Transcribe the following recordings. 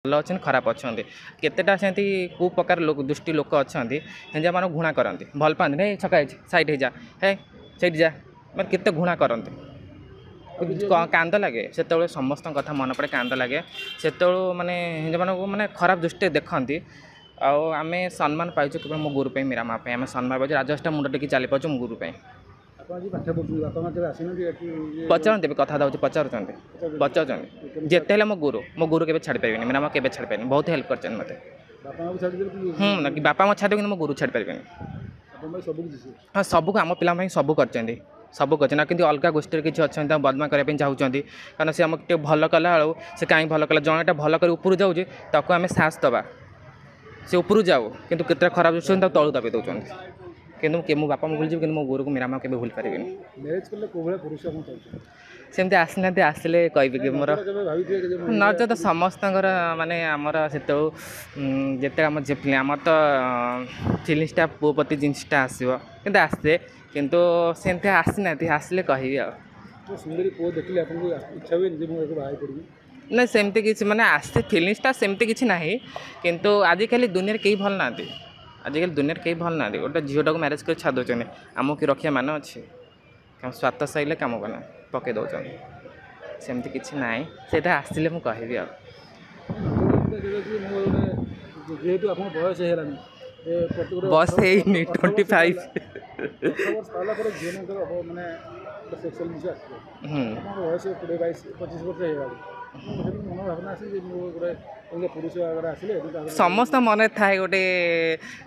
ଭଲ ଅଛନ୍ତି ଖରାପ ଅଛନ୍ତି କେତେଟା ସେମିତି କେଉଁ ପ୍ରକାର ଦୁଷ୍ଟି ଲୋକ ଅଛନ୍ତି ଯେମାନେ ଘୃଣା କରନ୍ତି ଭଲ ପାଆନ୍ତି ହେ ଛକା ହେଇଛି ସାଇଡ୍ ହେଇଯା ହେ ସେଇଠି ଯା ମାନେ କେତେ ଘୃଣା କରନ୍ତି କାନ୍ଦ ଲାଗେ ସେତେବେଳେ ସମସ୍ତଙ୍କ କଥା ମନେ ପଡ଼େ କାନ୍ଦ ଲାଗେ ସେତେବେଳୁ ମାନେ ଯେମାନଙ୍କୁ ମାନେ ଖରାପ ଦୃଷ୍ଟିରେ ଦେଖନ୍ତି ଆଉ ଆମେ ସମ୍ମାନ ପାଇଛୁ କେବଳ ମୋ ଗୁରୁ ପାଇଁ ମୀରା ମା ପାଇଁ ଆମେ ସମ୍ମାନ ପାଇଛୁ ରାଜଷ୍ଟା ମୁଣ୍ଡ ଟେକି ଚାଲି ପାରୁଛୁ ମୋ ଗୁରୁ ପାଇଁ ପଚାରନ୍ତି ଏବେ କଥା ଦେଉଛି ପଚାରୁଛନ୍ତି ଯେତେ ହେଲେ ମୋ ଗୁରୁ କେବେ ଛାଡ଼ି ପାରିବେନି ମୀରା ମା କେବେ ଛାଡ଼ି ପାରିବେନି ବହୁତ ହେଲ୍ପ କରିଛନ୍ତି ମୋତେ ବାପା ମା ଛାଡ଼ି କିନ୍ତୁ ମୋ ଗୁରୁ ଛାଡ଼ି ପାରିବେନି ହଁ ସବୁକୁ ଆମ ପିଲା ପାଇଁ ସବୁ କରିଛନ୍ତି କିନ୍ତୁ ଅଲଗା ଗୋଷ୍ଠୀରେ କିଛି ଅଛନ୍ତି ତାଙ୍କୁ ବଦନାମ କରିବା ପାଇଁ ଚାହୁଁଛନ୍ତି କାରଣ ସେ ଆମକୁ ଟିକେ ଭଲ କଲା ବେଳକୁ ସେ କାହିଁ ଭଲ କଲା ଜଣେଟା ଭଲ କରି ଉପରୁ ଯାଉଛି ତାକୁ ଆମେ ସାହସ ଦେବା ସେ ଉପରୁ ଯାଉ କିନ୍ତୁ କେତେଟା ଖରାପ ଦୃଷ୍ଟି ତାକୁ ତଳୁ ଦାବି ଦେଉଛନ୍ତି କିନ୍ତୁ ମୋ ବାପା ମୁଁ ଭୁଲିଯିବି କିନ୍ତୁ ମୋ ଗୁରୁକୁ ମୀରା ମା କେବେ ଭୁଲି ପାରିବେନି ସେମିତି ଆସିନାହାନ୍ତି ଆସିଲେ କହିବି କି ମୋର ନଚେତ ସମସ୍ତଙ୍କର ମାନେ ଆମର ସେତେବେଳୁ ଯେତେ ଆମର ଝିଅ ପିଲା ଆମର ତ ଫିଲିଂସଟା ପୁଅ ପ୍ରତି ଜିନିଷଟା ଆସିବ କିନ୍ତୁ ଆସେ କିନ୍ତୁ ସେମିତି ଆସିନାହାନ୍ତି ଆସିଲେ କହିବି ଆଉ ନାଇଁ ସେମିତି କିଛି ମାନେ ଆସେ ଫିଲିଂସଟା ସେମିତି କିଛି ନାହିଁ କିନ୍ତୁ ଆଜିକାଲି ଦୁନିଆରେ କେହି ଭଲ ନାହାନ୍ତି ଗୋଟେ ଝିଅଟାକୁ ମ୍ୟାରେଜ୍ କରି ଛାଡ଼ି ଦେଉଛନ୍ତି ଆମକୁ କି ରଖିବା ମାନେ ଅଛି ସ୍ୱାର୍ଥ ସହିଲେ କାମ କନା ପକାଇ ଦେଉଛନ୍ତି ସେମିତି କିଛି ନାହିଁ ସେଇଟା ଆସିଲେ ମୁଁ କହିବି ଆଉ ଯେହେତୁ ଆପଣ ବୟସ ହେଇଗଲାଣି ବୟସ ହେଇନି 25 ମାନେ ବୟସ 20-22-25 ବର୍ଷ ହେଇଗଲାଣି ମନୋଭାବନା ଆସେ ଯେ ମୁଁ ଗୋଟେ ପୁରୁଷ ଆସିଲେ ସମସ୍ତ ମନରେ ଥାଏ ଗୋଟେ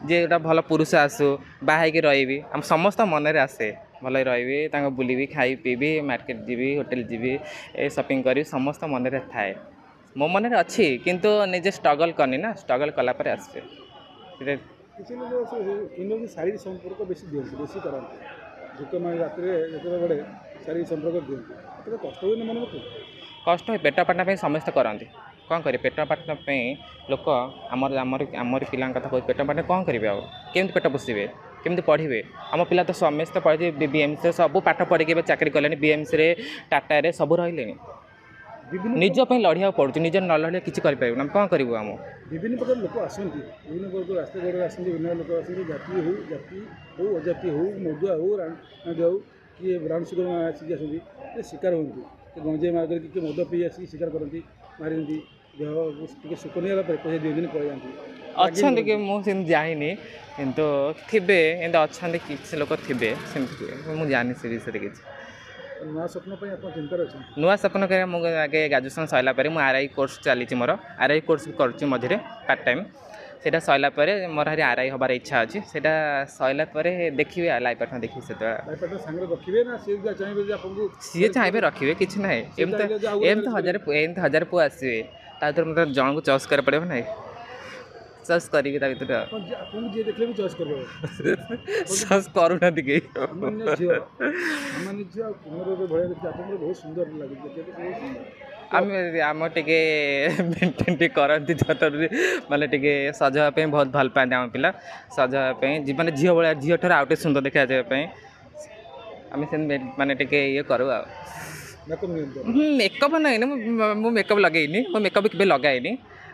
ଯେ ଗୋଟେ ଭଲ ପୁରୁଷ ଆସୁ ବାହା ହେଇକି ରହିବି ଆମ ସମସ୍ତ ମନରେ ଆସେ ଭଲରେ ରହିବି ତାଙ୍କ ବୁଲିବି ଖାଇ ପିଇବି ମାର୍କେଟ ଯିବି ହୋଟେଲ ଯିବି ଏ ସପିଂ କରିବି ସମସ୍ତ ମନରେ ଥାଏ ମୋ ମନରେ ଅଛି କିନ୍ତୁ ନିଜେ ଷ୍ଟ୍ରଗଲ୍ କରିନି ନା ଷ୍ଟ୍ରଗଲ୍ କଲା ପରେ ଆସିବେ କିଛି ଲୋକ ଶାରୀରିକ ସମ୍ପର୍କ ବେଶୀ ଦିଅନ୍ତି ବେଶୀ କରନ୍ତି ଯୁକ୍ତମାନେ ରାତିରେ ଯେତେବେଳେ ଶାରୀରିକ ସମ୍ପର୍କ ଦିଅନ୍ତି ସେତେବେଳେ କଷ୍ଟ ହୁଏନି ମନକୁ କଷ୍ଟ ହୁଏ ପେଟ ପାଟଣା ପାଇଁ ସମସ୍ତେ କରନ୍ତି କ'ଣ କରିବେ ପେଟ ପାଟଣା ପାଇଁ ଲୋକ ଆମରି ପିଲାଙ୍କ କଥା କହୁଛି ପେଟ ପାଟଣା କ'ଣ କରିବେ ଆଉ କେମିତି ପେଟ ପୋଷିବେ କେମିତି ପଢ଼ିବେ ଆମ ପିଲା ତ ସମସ୍ତେ ପଢ଼ିବେ BMCରେ ସବୁ ପାଠ ପଢ଼ିକି ଏବେ ଚାକିରି କଲେଣି BMCରେ ଟାଟାରେ ସବୁ ରହିଲେଣି ନିଜ ପାଇଁ ଲଢ଼ିବାକୁ ପଡ଼ୁଛି ନିଜ ନ ଲଢ଼ିଲେ କିଛି କରିପାରିବୁ ଆମେ କ'ଣ କରିବୁ ଆମ ବିଭିନ୍ନ ପ୍ରକାର ଲୋକ ଆସନ୍ତି ବିଭିନ୍ନ ପ୍ରକାର ରାସ୍ତା ଘରେ ଆସନ୍ତି ବିଭିନ୍ନ ଲୋକ ଆସନ୍ତି ଜାତି ହଉ ଅଜାତି ହଉ ମଦୁଆ ହଉ ରାଣୀ ହଉ କିଏ ବ୍ରାଉନ୍ ସୁଗର ଆସିକି ଆସନ୍ତି ଶିକାର ହୁଅନ୍ତି ଗଞ୍ଜେଇ ମାର୍ଗରେ କିଏ ମଦ ପିଇ ଆସିକି ଶିକାର କରନ୍ତି ମାରିନ୍ତି ଦେହ ଟିକେ ସୁଖ ନେଇଗଲା ପରେ ପଇସା ଦିଅନ୍ତି ପଳେଇ ଯାଆନ୍ତି ଅଛନ୍ତି କି ମୁଁ ସେମିତି ଜାଣିନି କିନ୍ତୁ ଥିବେ ଏମିତି ଅଛନ୍ତି କିଛି ଲୋକ ଥିବେ ସେମିତି ମୁଁ ଜାଣିନି ସେ ବିଷୟରେ କିଛି ନୂଆ ସ୍ୱପ୍ନ ପାଇଁ ଆପଣ ଚିନ୍ତାରେ ଅଛନ୍ତି ନୂଆ ସ୍ୱପ୍ନ କରିବା ମୁଁ ଆଗେ ଗ୍ରାଜୁଏସନ୍ ସରିଲା ପରେ ମୁଁ RI କୋର୍ସ ଚାଲିଛି ମୋର RI କୋର୍ସ କରୁଛି ମଝିରେ ପାର୍ଟ ଟାଇମ୍ ସେଇଟା ସରିଲା ପରେ ମୋର ଭାରି RI ହେବାର ଇଚ୍ଛା ଅଛି ସେଇଟା ସରିଲା ପରେ ଦେଖିବି ଲାଇଫ୍ ପାର୍ଟନର୍ ଦେଖିବି ସେତେବେଳେ ସାଙ୍ଗରେ ରଖିବେ ନା ଚାହିଁବେ ଯେ ଆପଣଙ୍କୁ ସିଏ ଚାହିଁବେ ରଖିବେ କିଛି ନାହିଁ ଏମିତି ହଜାର ପୁଅ ଆସିବେ ତା ଭିତରେ ମୋତେ ଜଣଙ୍କୁ ଚଏସ୍ କରିବାକୁ ପଡ଼ିବ ନାହିଁ ଚଏସ୍ କରିକି ତା ଭିତରେ ଆପଣଙ୍କୁ ଯିଏ ଦେଖିଲେ ବି ଚଏସ୍ କରିବ ଚଏସ୍ କରୁନାହାନ୍ତି କେହି ଆପଣଙ୍କର ବହୁତ ସୁନ୍ଦର ଲାଗୁଛି ଆମ ଟିକେ ମେଣ୍ଟେନ୍ ଟିକେ କରନ୍ତି ଯତନରେ ମାନେ ଟିକେ ସଜ ହେବା ପାଇଁ ବହୁତ ଭଲ ପାଆନ୍ତି ଆମ ପିଲା ସଜ ହେବା ପାଇଁ ମାନେ ଝିଅ ଭଳିଆ ଝିଅ ଠାରୁ ଆଉ ଟିକେ ସୁନ୍ଦର ଦେଖାଯିବା ପାଇଁ ଆମେ ସେମିତି ମାନେ ଟିକେ ଇଏ କରୁ ଆଉ ମେକଅପ୍ ନାହିଁ ମୁଁ ମେକଅପ୍ ଲଗେଇନି ମୁଁ ମେକଅପ୍ କେବେ ଲଗାଇନି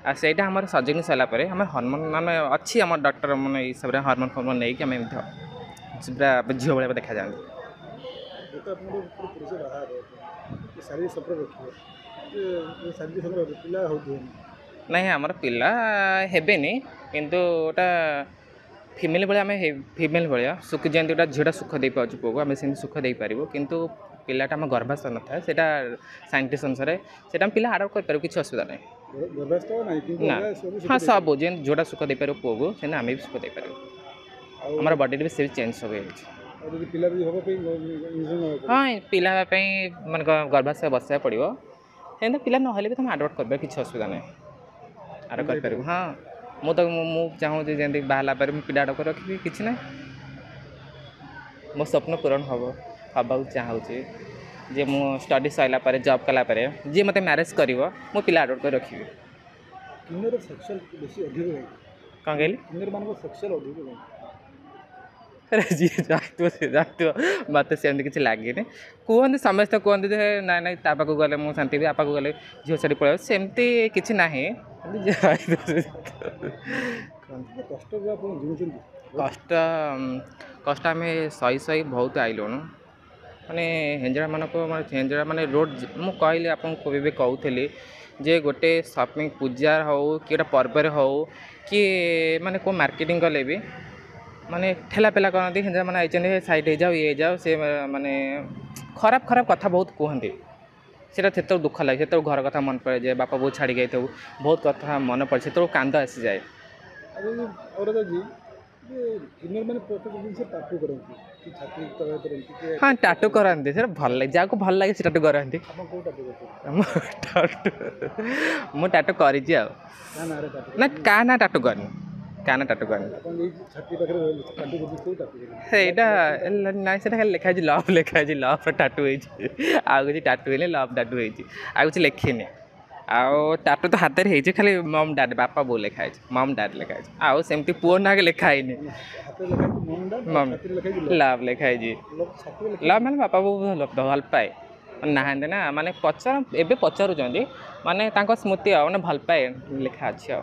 ଆଉ ସେଇଟା ଆମର ସର୍ଜରୀ ସରିଲା ପରେ ଆମର ହର୍ମୋନ୍ ଆମେ ଅଛି ଆମ ଡକ୍ଟର ମାନେ ଏଇ ହିସାବରେ ହର୍ମୋନ୍ ନେଇକି ଆମେ ଏମିତି ପୁରା ଝିଅ ଭଳିଆ ଦେଖାଯାଆନ୍ତି ନାଇଁ ଆମର ପିଲା ହେବେନି କିନ୍ତୁ ଗୋଟା ଫିମେଲ୍ ଭଳିଆ ଆମେ ଫିମେଲ୍ ଭଳିଆ ସୁଖ ଯେମିତି ଗୋଟେ ଝିଅଟା ସୁଖ ଦେଇପାରୁଛୁ ପୁଅକୁ ଆମେ ସେମିତି ସୁଖ ଦେଇପାରିବୁ କିନ୍ତୁ ପିଲାଟା ଆମ ଗର୍ଭାଶୟ ନଥାଏ ସେଇଟା ସାଇଣ୍ଟିଷ୍ଟ ଅନୁସାରେ ସେଇଟା ଆମେ ପିଲା ଆଡ଼ପ୍ଟ କରିପାରିବୁ କିଛି ଅସୁବିଧା ନାହିଁ ନା ହଁ ସବୁ ଯେମିତି ଯେଉଁଟା ସୁଖ ଦେଇପାରିବ ପୁଅକୁ ସେମିତି ଆମେ ବି ସୁଖ ଦେଇପାରିବୁ ଆମର ବଡ଼ିରେ ବି ସେ ଚେଞ୍ଜ ସବୁ ହେଇଛି ହଁ ପିଲା ହେବା ପାଇଁ ମାନେ ଗର୍ଭାଶୟ ବସାଇବାକୁ ପଡ଼ିବ ସେମିତି ପିଲା ନହେଲେ ବି ତୁମେ ଆଡ଼ପ୍ଟ କରିପାରିବ କିଛି ଅସୁବିଧା ନାହିଁ ଆଡ଼ପ୍ଟ କରିପାରିବୁ ହଁ ମୁଁ ଚାହୁଁଛି ଯେମିତି ବାହାରିଲା ପରେ ମୁଁ ପିଲା ଆଡ଼ପ୍ଟ ରଖିବି କିଛି ନାହିଁ ମୋ ସ୍ୱପ୍ନ ପୂରଣ ହେବାକୁ ଚାହୁଁଛି ଯେ ମୁଁ ଷ୍ଟଡି ସରିଲା ପରେ ଜବ୍ କଲା ପରେ ଯିଏ ମୋତେ ମ୍ୟାରେଜ୍ କରିବ ମୁଁ ପିଲା ଆଡ଼ପ୍ଟ କରି ରଖିବି କ'ଣ କହିଲି ଯିଏ ଯାଉଥିବ ସେ ଯାଉଥିବ ମୋତେ ସେମିତି କିଛି ଲାଗେନି କୁହନ୍ତି ସମସ୍ତେ କୁହନ୍ତି ଯେ ନାଇଁ ତା ପାଖକୁ ଗଲେ ମୁଁ ଶାନ୍ତି ବି ଆ ପାଖକୁ ଗଲେ ଝିଅ ଛାଡ଼ି ପଳାଇବ ସେମିତି କିଛି ନାହିଁ କଷ୍ଟ ବି ଆପଣ ଜିଣୁଛନ୍ତି କଷ୍ଟ କଷ୍ଟ ଆମେ ସହି ବହୁତ ଆଇଲୁଣୁ ମାନେ ହେଞ୍ଜଡ଼ାମାନଙ୍କ ମାନେ ହେଞ୍ଜଡ଼ା ମାନେ ରୋଡ଼ ମୁଁ କହିଲି ଆପଣଙ୍କୁ ଏବେ କହୁଥିଲି ଯେ ଗୋଟେ ସପିଂ ପୂଜା ହେଉ କି ଗୋଟେ ପର୍ବରେ ହେଉ କି ମାନେ କେଉଁ ମାର୍କେଟିଂ କଲେ ବି ମାନେ ଠେଲା ପେଲା କରନ୍ତି ହେଞ୍ଜଡ଼ା ମାନେ ଆଇଛନ୍ତି ସାଇଡ଼୍ ହେଇଯାଉ ଇଏ ହେଇଯାଉ ସେ ମାନେ ଖରାପ କଥା ବହୁତ କୁହନ୍ତି ସେଇଟା ସେତେବେଳେ ଦୁଃଖ ଲାଗେ ସେତେବେଳେ ଘର କଥା ମନେ ପଡ଼େ ଯେ ବାପା ବୋଉ ଛାଡ଼ିକି ଯାଇଥାଉ ବହୁତ କଥା ମନେ ପଡ଼େ ସେତେବେଳେ କାନ୍ଦ ଆସିଯାଏ ଆଉ ଅଛି ଯେ କିନ୍ନର ମାନେ ପ୍ରତ୍ୟେକ ଜିନିଷ ଟାଟୁ କରନ୍ତି କି ଛାତି ତଳେ କରନ୍ତି କି ହଁ ଟାଟୁ କରନ୍ତି ସେଇଟା ଭଲ ଲାଗେ ଯାହାକୁ ଭଲ ଲାଗେ ସେ ଟାଟୁ କରନ୍ତି ଆପଣ କେଉଁ ଟାଟୁ କରୁଛନ୍ତି ମୁଁ ଟାଟୁ କରିଛି ଆଉ କାହା ନାଁରେ ଟାଟୁ ନା କରୁଛନ୍ତି କାହା ନା ଟାଟୁ କରିନି କାହା ନା ଟାଟୁ କରିନି ଆପଣ ଏଇ ଛାତି ପାଖରେ ଟାଟୁ କରୁଛନ୍ତି କେଉଁ ଟାଟୁ କରୁଛନ୍ତି ସେଇଟା ନାଇଁ ସେଇଟା ଖାଲି ଲେଖା ହେଇଛି ଲଭ୍ ଲେଖା ହେଇଛି ଲଭ୍ର ଟାଟୁ ହେଇଛି ଆଉ କିଛି ଟାଟୁ ହେଇନି ଲଭ୍ ଟାଟୁ ହେଇଛି ଆଉ କିଛି ଲେଖିନି ଆଉ ଟାଟୁ ତ ହାତରେ ହେଇଛି ଖାଲି ମମ୍ ଡାଡ୍ ବାପା ବୋଉ ଲେଖା ହେଇଛି ମମ୍ ଡାଡ୍ ଲେଖା ହେଇଛି ଆଉ ସେମିତି ପୁଅ ନାଁକେ ଲେଖା ହେଇନି ହାତରେ ଲେଖା ହେଇଛି ମମ୍ ଡାଡ୍ ମମ୍ ଛାତିରେ ଲେଖା ହେଇଛି ଲଭ୍ ଲେଖା ହେଇଛି ଛାତିରେ ଲେଖା ଲଭ୍ ମାନେ ବାପା ବୋଉ ଭଲ ପାଏ ନାହାନ୍ତି ନା ମାନେ ଏବେ ପଚାରୁଛନ୍ତି ମାନେ ତାଙ୍କ ସ୍ମୃତି ଆଉ ମାନେ ଭଲ ପାଏ ଲେଖା ଅଛି ଆଉ